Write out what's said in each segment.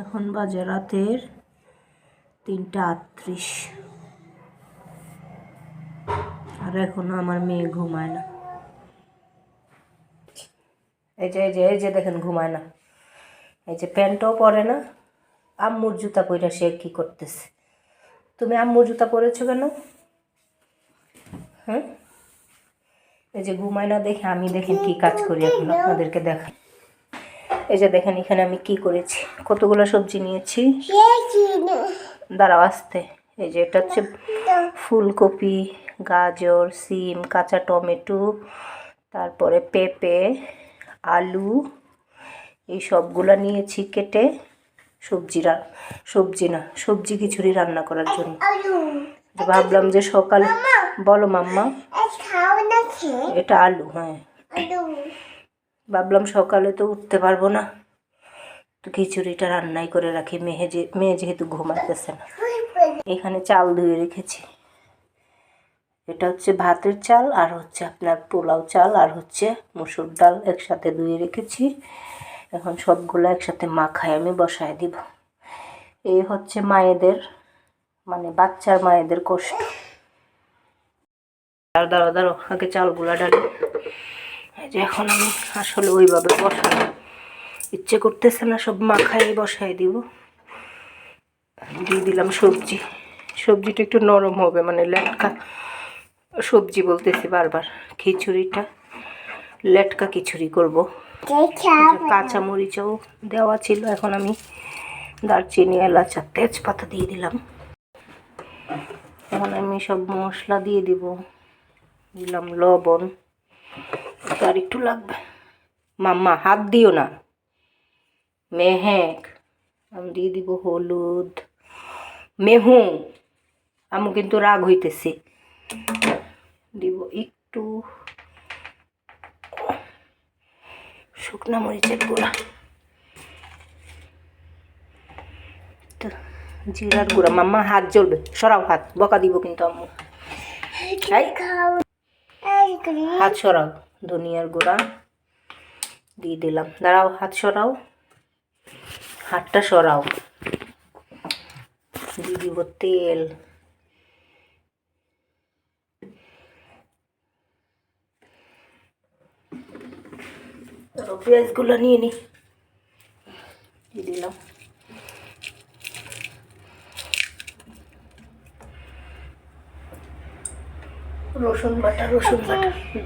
এখন বাজে রাতের 3:38 আর এখনো আমার মেয়ে ঘুমায় না। এই যে দেখেন ঘুমায় না, এই যে প্যান্টও পরে না। আম্মুর জুতা পরে সে কি করতেছে? তুমি আম্মুর জুতা পরেছো কেন? হ্যাঁ, এই যে ঘুমায় না দেখে আমি দেখেন কি কাজ করি এখন আপনাদেরকে দেখাই। এই যে দেখেন এখানে আমি কি করেছি, কতগুলো সবজি নিয়েছি, দাঁড়াও আসতে। এই যে এটা হচ্ছে ফুলকপি, গাজর, সিম, কাঁচা টমেটো, তারপরে পেঁপে, আলু, এই সবগুলো নিয়েছি কেটে সবজি খিচুড়ি রান্না করার জন্য। ভাবলাম যে সকাল, বলো মাম্মা, এটা আলু, হ্যাঁ ভাবলাম সকালে তো উঠতে পারবো না, তো খিচুড়িটা রান্নাই করে রাখি। মেয়ে যেহেতু ঘুমাতেছে না। এখানে চাল ধুয়ে রেখেছি, এটা হচ্ছে ভাতের চাল আর হচ্ছে আপনার পোলাও চাল আর হচ্ছে মসুর ডাল একসাথে ধুয়ে রেখেছি। এখন সবগুলো একসাথে মাখায় আমি বসায় দিব। এই হচ্ছে মায়েদের, মানে বাচ্চার মায়েদের কষ্ট। দাঁড়ো আগে চালগুলা ডালি। এই যে এখন আমি আসলে ওইভাবে বসাই ইচ্ছে করতেছে না, সব মাখাই বসাই দিব। দিয়ে দিলাম সবজিটা একটু নরম হবে, মানে লেটকা সবজি বলতেছি বারবার, খিচুড়িটা লেটকা খিচুড়ি করব। কাঁচা মরিচও দেওয়া ছিল, এখন আমি দারচিনি, এলাচ আর তেজপাতা দিয়ে দিলাম। এখন আমি সব মশলা দিয়ে দিলাম লবণ, আর একটু লাগবে। মাম্মা হাত দিও না, মেহেক। আমি দিয়ে দিব হলুদ, মেহু, আমি কিন্তু রাগ হইতেছি। দিব একটু শুকনা মরিচের গুঁড়া, জিরার গুঁড়া। মাম্মা হাত জ্বলবে, সরাও হাত, বকা দিব কিন্তু আম্মু। হাত সরাও। ধনিয়ার গুঁড়া দিয়ে দিলাম, দাঁড়াও হাত সরাও, হাতটা সরাও। দিয়ে দিব তেল, পেঁয়াজগুলো নিয়ে দিয়ে দিলাম। রসুন বাটা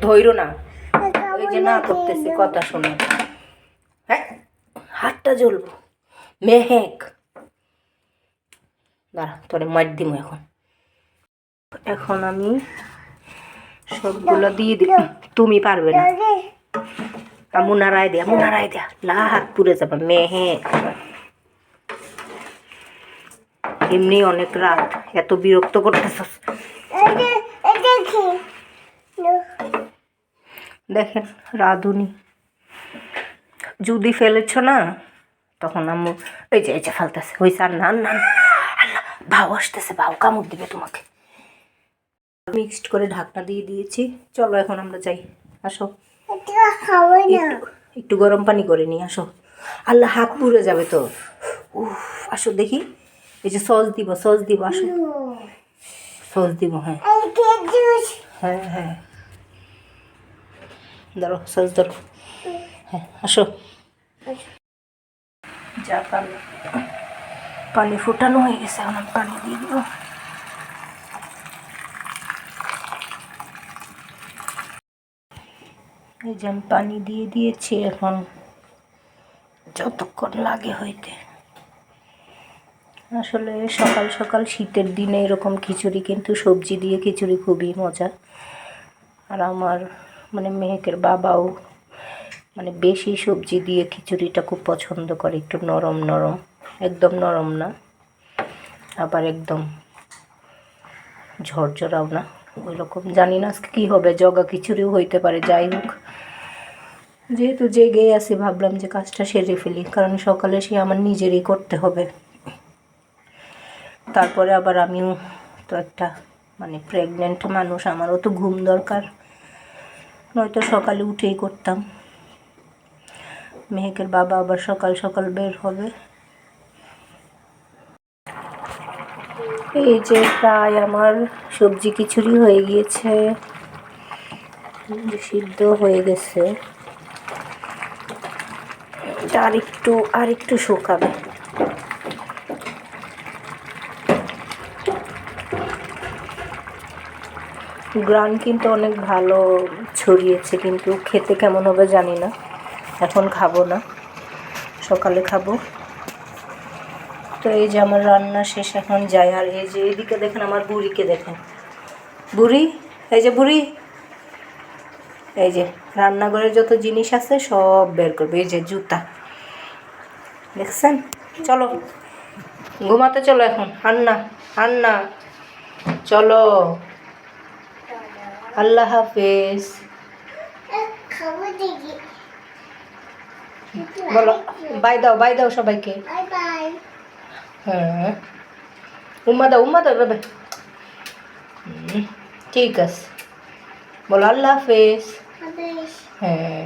ধৈর্য না, ওই যে না করতেছি কথা শোনো। হ্যাঁ, হাতটা জ্বলবো মেহেক, দাঁড়া তোরে মার দিব। এখন আমি সবগুলো দিয়ে দিলাম। তুমি পারবে না, আমু নাড়াই দেয়া লা হাত পুড়ে যাবে মেহেক। এমনি অনেক রাত, এত বিরক্ত করতেছ। দেখেন রাঁধুনি যদি ফেলেছ না, তখন আম্মু এই যে ফেলতেছে, হয়েছে। আর না আল্লাহ, ভাও আসতেছে, ভাও কামড় দিবে তোমাকে। মিক্সড করে ঢাকনা দিয়ে দিয়েছি। চলো এখন আমরা যাই, আসো। একটু গরম পানি করে নিই, আসো। আল্লাহ, হাত পুড়ে যাবে তো। উফ, আসো দেখি। এই যে সস দিব, আসো সস দিব। হ্যাঁ ধরো সস ধরো, হ্যাঁ আসো। যা পানি ফুটানো হয়ে গেছে, এখন পানি দিয়ে দিব। এই যে আমি পানি দিয়ে দিয়েছি, এখন যতক্ষণ লাগে হইতে। আসলে সকাল সকাল শীতের দিনে এরকম খিচুড়ি, কিন্তু সবজি দিয়ে খিচুড়ি খুবই মজা। আর আমার মানে মেহেকের বাবাও মানে বেশি সবজি দিয়ে খিচুড়িটা খুব পছন্দ করে, একটু নরম একদম নরম না, আবার একদম ঝরঝরাও না, ওই রকম। জানি না আজকে কী হবে, জগা খিচুড়িও হইতে পারে। যাই হোক, যেহেতু জেগে আছি ভাবলাম যে কাজটা সেরে ফেলি, কারণ সকালে সে আমার নিজেরই করতে হবে। তারপরে আবার আমিও তো একটা মানে প্রেগনেন্ট মানুষ, আমারও তো ঘুম দরকার, নয়তো সকালে উঠেই করতাম। মেহেকের বাবা আবার সকাল সকাল বের হবে, এই যে প্রায় আমার সবজি খিচুড়ি হয়ে গিয়েছে, সিদ্ধ হয়ে গেছে। এটা আরেকটু শুকাবে। গ্রান কিন্তু অনেক ভালো ছড়িয়েছে, কিন্তু খেতে কেমন হবে জানি না। এখন খাবো না, সকালে খাবো। তো এই যে আমার রান্না শেষ, এখন যাই। আর এই যে এইদিকে দেখেন, আমার বুড়িকে দেখেন, বুড়ি, এই যে বুড়ি, এই যে রান্নাঘরের যত জিনিস আছে সব বের করবে। এই যে জুতা দেখছেন। চলো ঘুমাতে চলো এখন। আন্না চলো, আল্লাহ হাফেজ বলো। বাই দাও সবাইকে। হ্যাঁ, উম্মা দাও এভাবে। ঠিক আছে, বলো আল্লাহ হাফেজ। হ্যাঁ।